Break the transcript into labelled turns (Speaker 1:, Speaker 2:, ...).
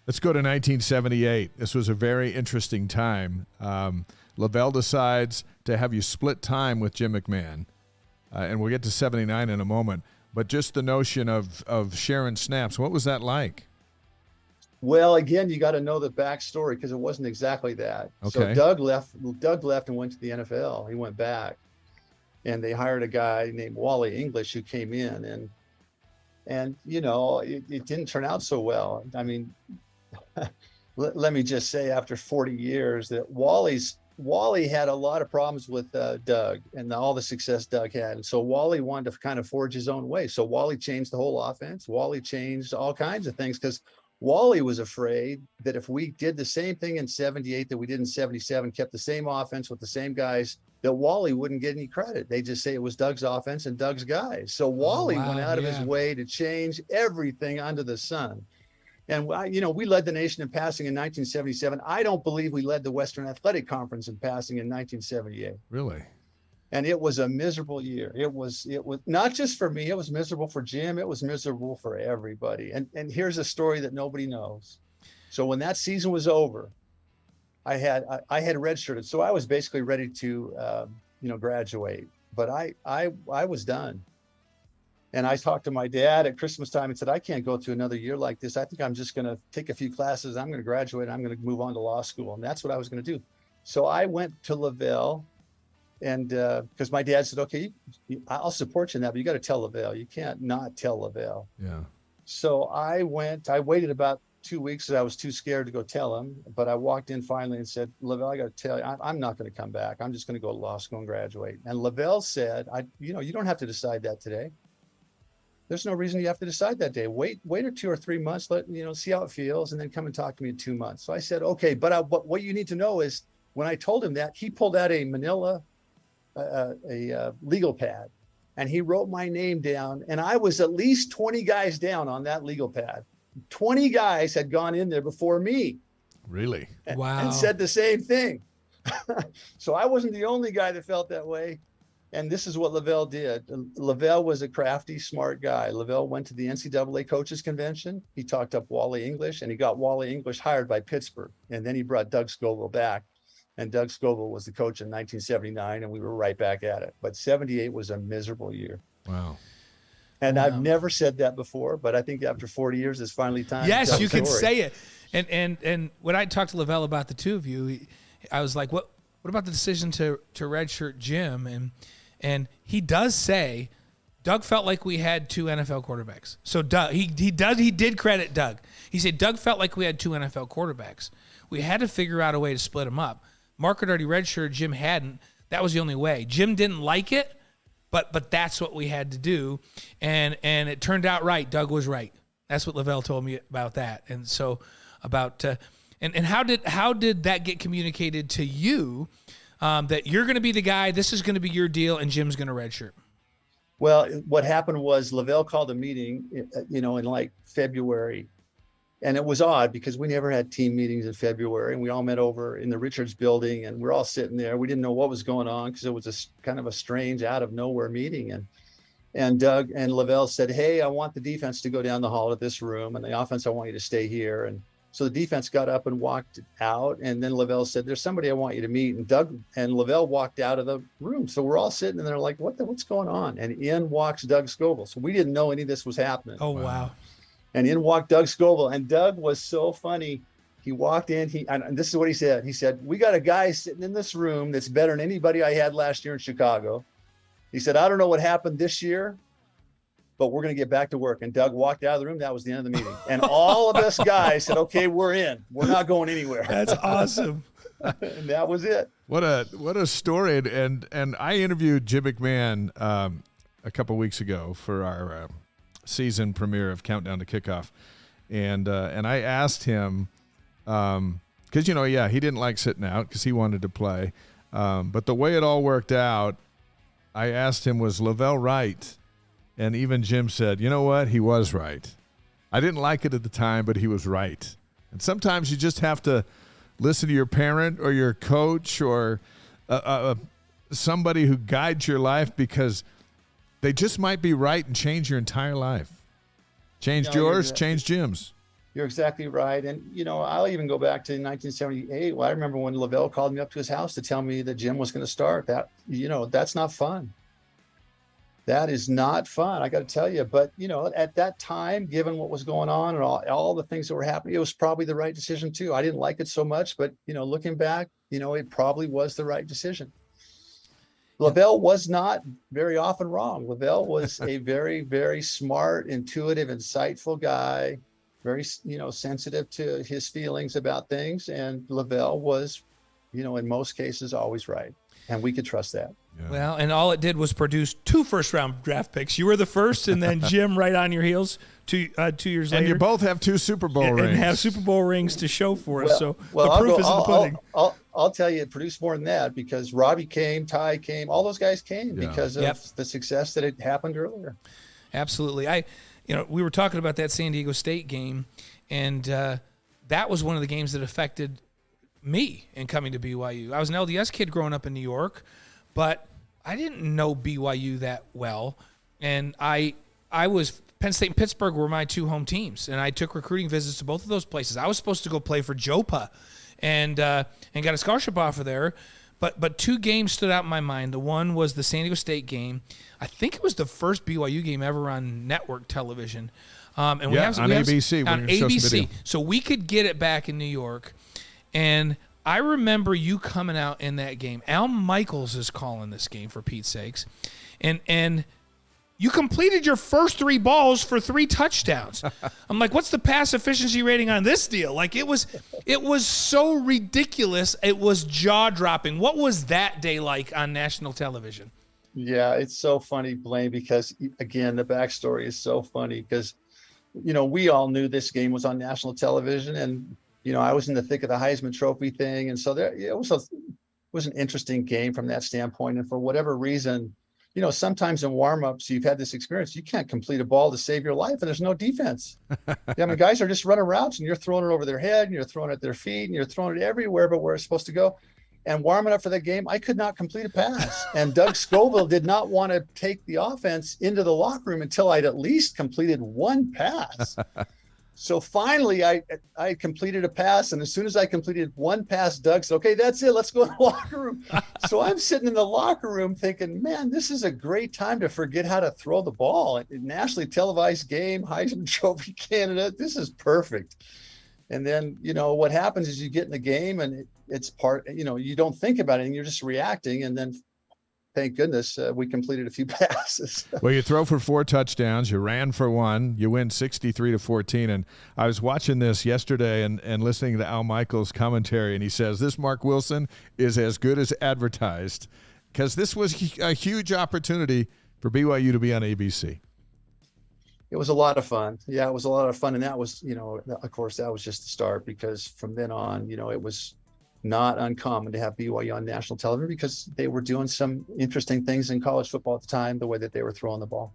Speaker 1: Let's go to 1978. This was a very interesting time. Lavell decides to have you split time with Jim McMahon, and we'll get to 79 in a moment. But just the notion of sharing snaps, what was that like?
Speaker 2: Well, again, you got to know the backstory because it wasn't exactly that.
Speaker 1: Okay.
Speaker 2: So Doug left and went to the NFL. He went back, and they hired a guy named Wally English who came in, and it didn't turn out so well. I mean, let me just say, after 40 years, that Wally had a lot of problems with Doug and all the success Doug had. And so Wally wanted to kind of forge his own way. So Wally changed the whole offense. Wally changed all kinds of things because Wally was afraid that if we did the same thing in 78 that we did in 77, kept the same offense with the same guys, that Wally wouldn't get any credit. They just say it was Doug's offense and Doug's guys. So Wally went out of his way to change everything under the sun. And, we led the nation in passing in 1977. I don't believe we led the Western Athletic Conference in passing in 1978.
Speaker 1: Really?
Speaker 2: And it was a miserable year. It was not just for me. It was miserable for Jim. It was miserable for everybody. And here's a story that nobody knows. So when that season was over, I had redshirted. So I was basically ready to, graduate. But I was done. And I talked to my dad at Christmas time and said, I can't go through another year like this. I think I'm just going to take a few classes. I'm going to graduate. I'm going to move on to law school. And that's what I was going to do. So I went to Lavell, and because my dad said, okay, I'll support you in that, but you got to tell Lavell. You can't not tell Lavell.
Speaker 1: Yeah.
Speaker 2: So I waited about 2 weeks because I was too scared to go tell him. But I walked in finally and said, Lavell, I got to tell you, I'm not going to come back. I'm just going to go to law school and graduate. And Lavell said, you don't have to decide that today. There's no reason you have to decide that day. Wait 2 or 3 months, see how it feels, and then come and talk to me in 2 months. So I said, okay, but what you need to know is when I told him that, he pulled out a manila, a legal pad, and he wrote my name down. And I was at least 20 guys down on that legal pad. 20 guys had gone in there before me.
Speaker 1: Really?
Speaker 3: Wow.
Speaker 2: And said the same thing. So I wasn't the only guy that felt that way. And this is what Lavell did. Lavell was a crafty, smart guy. Lavell went to the NCAA coaches convention. He talked up Wally English, and he got Wally English hired by Pittsburgh. And then he brought Doug Scoville back. And Doug Scoville was the coach in 1979, and we were right back at it. But 78 was a miserable year.
Speaker 1: Wow.
Speaker 2: And I've never said that before, but I think after 40 years, it's finally time.
Speaker 3: Yes, you can say it. And when I talked to Lavell about the two of you, I was like, what about the decision to redshirt Jim? And he does say Doug felt like we had two NFL quarterbacks. So Doug, he did credit Doug. He said Doug felt like we had two NFL quarterbacks. We had to figure out a way to split them up. Mark had already redshirted, Jim hadn't. That was the only way. Jim didn't like it, but that's what we had to do. And it turned out right. Doug was right. That's what Lavell told me about that. And so about and how did that get communicated to you? That you're going to be the guy, this is going to be your deal, and Jim's going to redshirt?
Speaker 2: Well, what happened was Lavell called a meeting, in like February. And it was odd because we never had team meetings in February, and we all met over in the Richards building, and we're all sitting there. We didn't know what was going on because it was a kind of a strange out of nowhere meeting. And Doug and Lavell said, hey, I want the defense to go down the hall to this room, and the offense, I want you to stay here. And so the defense got up and walked out, and then Lavell said, there's somebody I want you to meet. And Doug and Lavell walked out of the room. So we're all sitting and they're like, what's going on? And in walks Doug Scoville. So we didn't know any of this was happening.
Speaker 3: Oh, wow.
Speaker 2: And in walked Doug Scoville. And Doug was so funny. He walked in, and this is what he said. He said, we got a guy sitting in this room that's better than anybody I had last year in Chicago. He said, I don't know what happened this year, but we're going to get back to work. And Doug walked out of the room. That was the end of the meeting. And all of us guys said, okay, we're in. We're not going anywhere.
Speaker 3: That's awesome.
Speaker 2: And that was it.
Speaker 1: What a story. And I interviewed Jim McMahon a couple weeks ago for our season premiere of Countdown to Kickoff. And I asked him, because, he didn't like sitting out because he wanted to play. But the way it all worked out, I asked him, was Lavell right? And even Jim said, you know what? He was right. I didn't like it at the time, but he was right. And sometimes you just have to listen to your parent or your coach or somebody who guides your life because they just might be right and change your entire life. Changed yours, changed Jim's.
Speaker 2: You're exactly right. And, I'll even go back to 1978. Well, I remember when Lavell called me up to his house to tell me that Jim was going to start. That's not fun. That is not fun, I got to tell you. But, at that time, given what was going on and all the things that were happening, it was probably the right decision too. I didn't like it so much, but, looking back, it probably was the right decision. Lavell was not very often wrong. Lavell was a very, very smart, intuitive, insightful guy, very, sensitive to his feelings about things. And Lavell was, in most cases, always right. And we could trust that.
Speaker 3: Yeah. Well, and all it did was produce 2 first-round draft picks. You were the first, and then Jim right on your heels 2 years later.
Speaker 1: And you both have 2 Super Bowl rings.
Speaker 3: And have Super Bowl rings to show for us. So the proof is in the pudding.
Speaker 2: I'll tell you, it produced more than that because Robbie came, Ty came, all those guys came because of the success that had happened earlier.
Speaker 3: Absolutely. We were talking about that San Diego State game, and that was one of the games that affected me in coming to BYU. I was an LDS kid growing up in New York, but I didn't know BYU that well. And I was Penn State and Pittsburgh were my 2 home teams, and I took recruiting visits to both of those places. I was supposed to go play for JOPA and got a scholarship offer there. But 2 games stood out in my mind. The one was the San Diego State game. I think it was the first BYU game ever on network television.
Speaker 1: On ABC.
Speaker 3: On ABC. So we could get it back in New York. And I remember you coming out in that game. Al Michaels is calling this game, for Pete's sakes. And you completed your first 3 balls for 3 touchdowns. I'm like, what's the pass efficiency rating on this deal? Like, it was so ridiculous. It was jaw-dropping. What was that day like on national television?
Speaker 2: Yeah, it's so funny, Blaine, because, again, the backstory is so funny because, we all knew this game was on national television, and I was in the thick of the Heisman Trophy thing. And so it was an interesting game from that standpoint. And for whatever reason, sometimes in warmups, you've had this experience, you can't complete a ball to save your life and there's no defense. Guys are just running routes and you're throwing it over their head and you're throwing it at their feet and you're throwing it everywhere but where it's supposed to go. And warming up for that game, I could not complete a pass. And Doug Scoville did not want to take the offense into the locker room until I'd at least completed 1 pass. So finally, I completed a pass, and as soon as I completed 1 pass, Doug said, "Okay, that's it. Let's go in the locker room." So I'm sitting in the locker room thinking, "Man, this is a great time to forget how to throw the ball. A nationally televised game, Heisman Trophy candidate. This is perfect." And then, what happens is you get in the game, and it's part. You don't think about it, and you're just reacting, and then. Thank goodness we completed a few passes.
Speaker 1: Well, you throw for 4 touchdowns. You ran for 1. You win 63-14. And I was watching this yesterday and listening to Al Michaels' commentary, and he says, this Marc Wilson is as good as advertised because this was a huge opportunity for BYU to be on ABC.
Speaker 2: It was a lot of fun. Yeah, it was a lot of fun. And that was, of course, that was just the start because from then on, it was not uncommon to have BYU on national television because they were doing some interesting things in college football at the time, the way that they were throwing the ball.